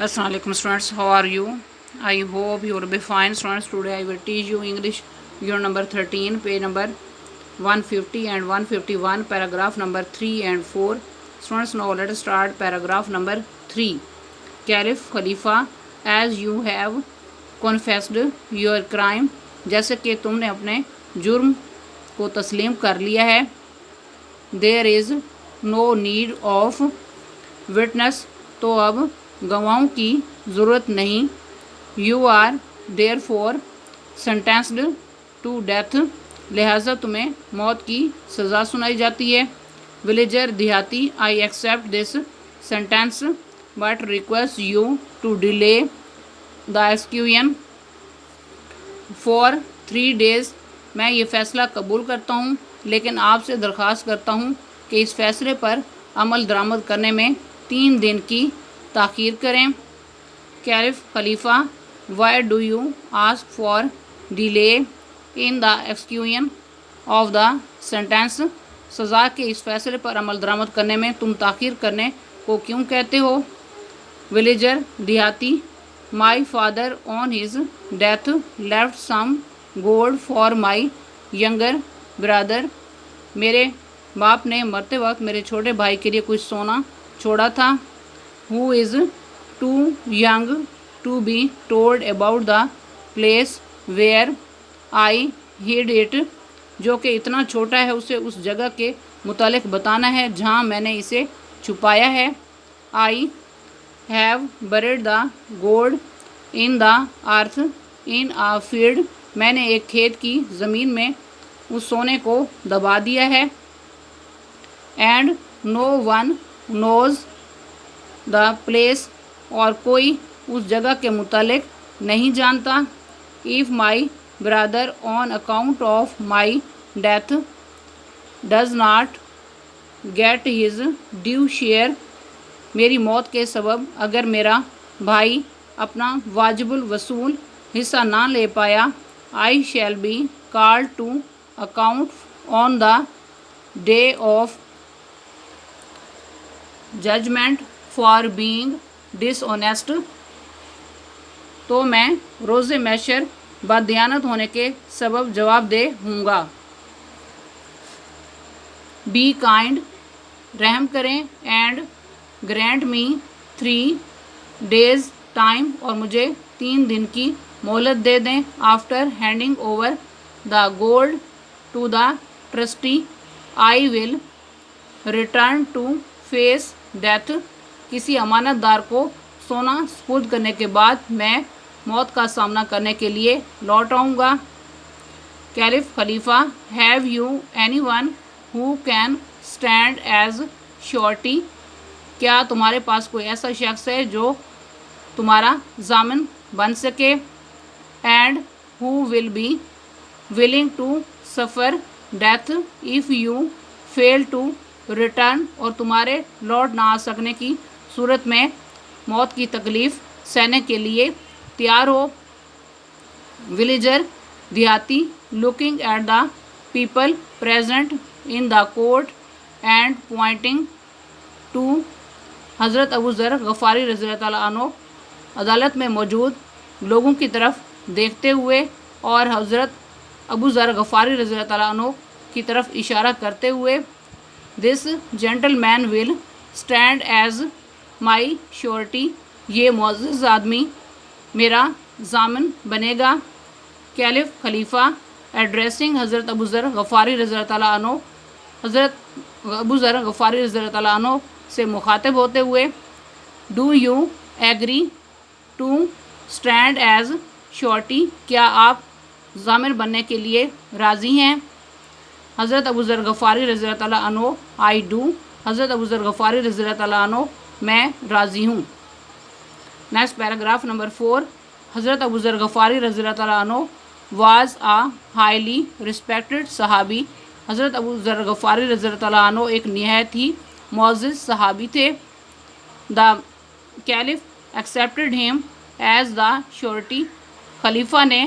Assalamu alaikum students, how are you? I hope you will be fine students. Today I will teach you English unit number 13, page number 150 and 151, paragraph number 3 and 4. Students, now let us start paragraph number 3. Caliph Khalifa, as you have confessed your crime, जैसे कि तुमने अपने जुर्म को तस्लीम कर लिया है. There is no need of witness, तो अब गवाहों की ज़रूरत नहीं. You are there for sentenced to death, लिहाजा तुम्हें मौत की सज़ा सुनाई जाती है. विलेजर देहाती, I accept this sentence but request you to delay the execution for 3 days. मैं ये फ़ैसला कबूल करता हूँ, लेकिन आपसे दरख्वास्त करता हूँ कि इस फ़ैसले पर अमल दरामद करने में 3 दिन की ताख़ीर करें. Caliph Khalifa, why do you ask for delay in the execution of the sentence, सज़ा के इस फ़ैसले पर अमल दरामद करने में तुम ताख़ीर करने को क्यों कहते हो. विलेजर देहाती, my father on his death left some gold for my younger brother, मेरे बाप ने मरते वक्त मेरे छोटे भाई के लिए कुछ सोना छोड़ा था. Who is too young to be told about the place where I hid it, जो कि इतना छोटा है उसे उस जगह के मुतालिक बताना है जहाँ मैंने इसे छुपाया है. I have buried the gold in the earth in a field, मैंने एक खेत की ज़मीन में उस सोने को दबा दिया है. And no one knows the place, और कोई उस जगह के मुतालिक नहीं जानता. If my brother on account of my death does not get his due share, मेरी मौत के सबब अगर मेरा भाई अपना वाजिबुल वसूल हिस्सा ना ले पाया, I shall be called to account on the day of judgment for being dishonest, तो मैं रोज़े मैशर बददियानत होने के सबब जवाबदेह हूँगा. बी काइंड, रहम करें. And grant me 3 days time, और मुझे 3 दिन की मोहलत दे दें. After handing over the gold to the trustee I will return to face death, किसी अमानतदार को सोना स्पुर्द करने के बाद मैं मौत का सामना करने के लिए लौट आऊँगा. कैलिफ खलीफा, have you anyone who can stand as surety, क्या तुम्हारे पास कोई ऐसा शख्स है जो तुम्हारा ज़ामिन बन सके. And who will be willing to suffer death if you fail to return, और तुम्हारे लौट ना आ सकने की सूरत में मौत की तकलीफ़ सहने के लिए तैयार हो. विलेजर देहाती, looking at the people present in the court and pointing to, हज़रत अबू ज़र गफ़ारी रज़ी अल्लाह तआला अन्हु अदालत में मौजूद लोगों की तरफ देखते हुए और हज़रत अबू ज़र गफ़ारी रज़ी अल्लाह तआला अन्हु की तरफ इशारा करते हुए, this gentleman will stand as my surety, ये मुअज़्ज़ज़ आदमी मेरा ज़ामिन बनेगा. कैलिफ खलीफा, एड्रेसिंग हज़रत अबू ज़र गफ़ारी रज़ी अल्लाह तआला अन्हु, हज़रत अबू ज़र गफ़ारी रज़ी अल्लाह तआला अन्हु से मुखातिब होते हुए, do you agree to stand as surety, क्या आप ज़ामिन बनने के लिए राज़ी हैं. हज़रत अबू ज़र गफ़ारी रज़ी अल्लाह तआला अन्हु, आई डू, हज़रत अबू ज़र गफ़ारी रज़ी अल्लाह तआला अन्हु, मैं राज़ी हूँ. Next paragraph number 4. हज़रत अबू ज़र गफ़ारी रज़ी अल्लाह तआला अन्हु वाज आ हाईली रिस्पेक्टेड सहाबी, हज़रत अबू ज़र गफ़ारी रज़ी अल्लाह तआला अन्हु एक निहायत ही मुअज़्ज़ज़ सहाबी थे. The caliph accepted him as the surety, खलीफा ने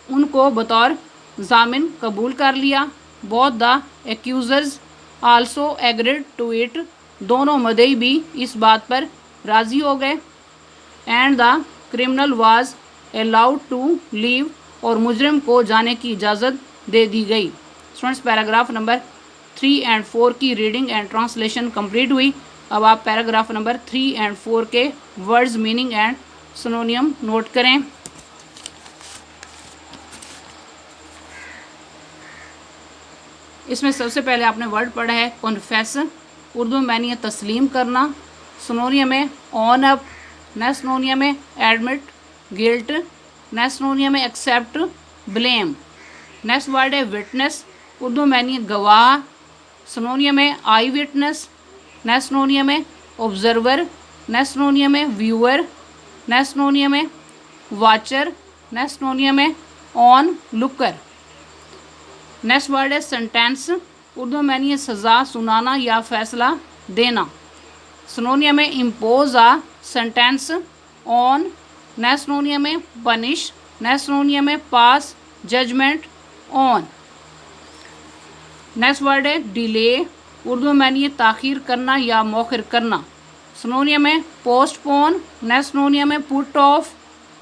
उनको बतौर ज़ामिन कबूल कर लिया. Both the accusers also agreed to it, दोनों मदई भी इस बात पर राज़ी हो गए. And the criminal was allowed to leave اور مجرم کو جانے کی اجازت دے دی گئی. اسٹوڈنٹس پیراگراف نمبر 3 اینڈ 4 کی ریڈنگ اینڈ ٹرانسلیشن کمپلیٹ ہوئی. اب آپ پیراگراف نمبر 3 اینڈ 4 کے ورڈز میننگ اینڈ سنونیم نوٹ کریں. اس میں سب سے پہلے آپ نے ورڈ پڑھا ہے کنفیس. اردو میں معنی ہے تسلیم کرنا. سنونیم میں آن اپ. نیکسٹ سنونیم میں ایڈمٹ گلٹ. نیکسٹ سنونیم میں ایکسیپٹ بلیم. نیکسٹ ورڈ ہے وٹنس. اردو میں معنی ہے گواہ. سنونیم میں آئی وٹنس. نیکسٹ سنونیم میں آبزرور. نیکسٹ سنونیم میں ویور. نیکسٹ سنونیم میں واچر. نیکسٹ سنونیم میں آن لکر. نیکسٹ ورڈ ہے سینٹینس. اردو میں معنی ہے سزا سنانا یا فیصلہ دینا. سنونیم میں امپوز آ سینٹینس آن. نیکسٹ سنونیم میں پنش. نیکسٹ سنونیم میں پاس ججمنٹ آن. نیکسٹ ورڈ ہے ڈیلے. اردو میں معنی ہے تاخیر کرنا یا مؤخر کرنا. سنونیم میں پوسٹ پون. نیکسٹ سنونیم میں پٹ آف.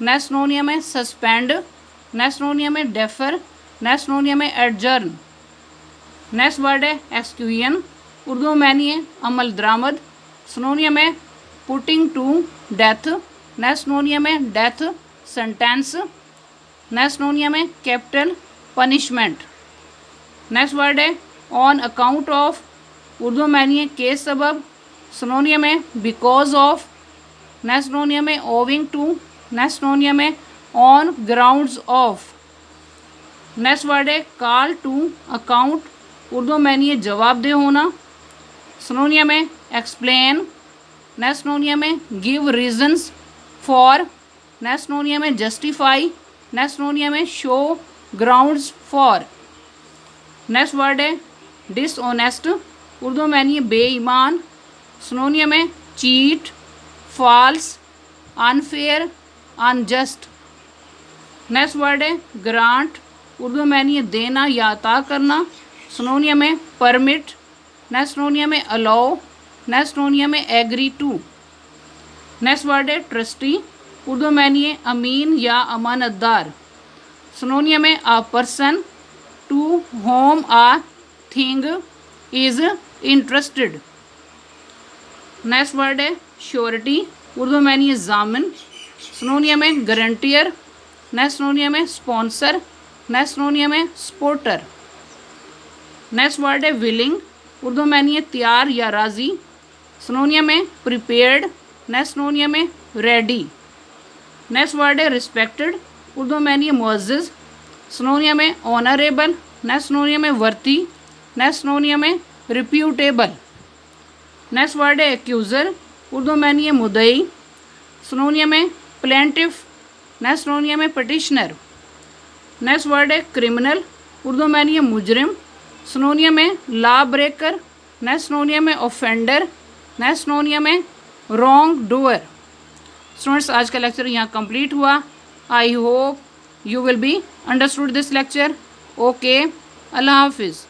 نیکسٹ سنونیم میں سسپینڈ. نیکسٹ سنونیم میں ڈیفر. نیکسٹ سنونیم میں ایڈجرن. نیکسٹ ورڈ ہے ایکسکیوژن. اردو میں معنی ہے عمل درآمد. سنونیم میں putting to death. Next synonym میں ڈیتھ سینٹینس. نیکسٹ سنونیم میں کیپٹل پنشمنٹ. نیکسٹ ورڈ ہے آن اکاؤنٹ آف. اردو میں معنی ہے کے سبب. سنونیم میں بیکاز آف. نیکسٹ سنونیم میں اوونگ ٹو. نیکسٹ سنونیم میں آن گراؤنڈز آف. نیکسٹ ورڈ ہے کال ٹو اکاؤنٹ. اردو میں معنی ہے جواب دہ ہونا. سنونیم میں ایکسپلین. نیکسٹ سنونیم میں give reasons for. Next synonym میں جسٹیفائی. نیکسٹ سنونیم میں شو گراؤنڈز فار. نیکسٹ ورڈ ہے ڈس آنیسٹ. اردو میں معنی ہے بے ایمان. سنونیم میں cheat false unfair unjust. Next word ہے گرانٹ. اردو میں معنی ہے دینا یا عطا کرنا. سنونیم میں پرمٹ. نیکسٹ سنونیم میں الاؤ. نیکسٹ سنونیم میں ایگری ٹو. نیکسٹ ورڈ ہے ٹرسٹی. اردو میں معنی ہے امین یا امانت دار. سنونیم میں a person to whom a thing is entrusted. Next word ہے شیورٹی. اردو میں معنی ہے ضامن. سنونیم میں گارنٹیئر. نیکسٹ سنونیم میں اسپانسر. نیکسٹ سنونیم میں سپورٹر. نیکسٹ ورڈ ہے ولنگ. اردو میں معنی ہے تیار یا راضی. سنونیم میں پریپیئرڈ. نیکسٹ سنونیم میں ریڈی. نیکسٹ ورڈ ہے رسپیکٹڈ. اردو میں معنی ہے معزز. سنونیم میں آنریبل. نیکسٹ سنونیم میں ورتی. نیکسٹ سنونیم میں ریپیوٹیبل. نیکسٹ ورڈ ہے ایکیوزر. اردو میں معنی ہے مدعی. سنونیم میں پلینٹف. نیکسٹ سنونیم میں پٹیشنر. نیکسٹ ورڈ ہے کرمنل. اردو میں معنی ہے مجرم. سنونیم میں لا بریکر. نیکسٹ سنونیم میں اوفینڈر. نیکسٹ سنونیم میں رانگ ڈوئر. اسٹوڈنٹس آج کا لیکچر یہاں کمپلیٹ ہوا. I hope you will be understood this lecture. Okay اللہ حافظ.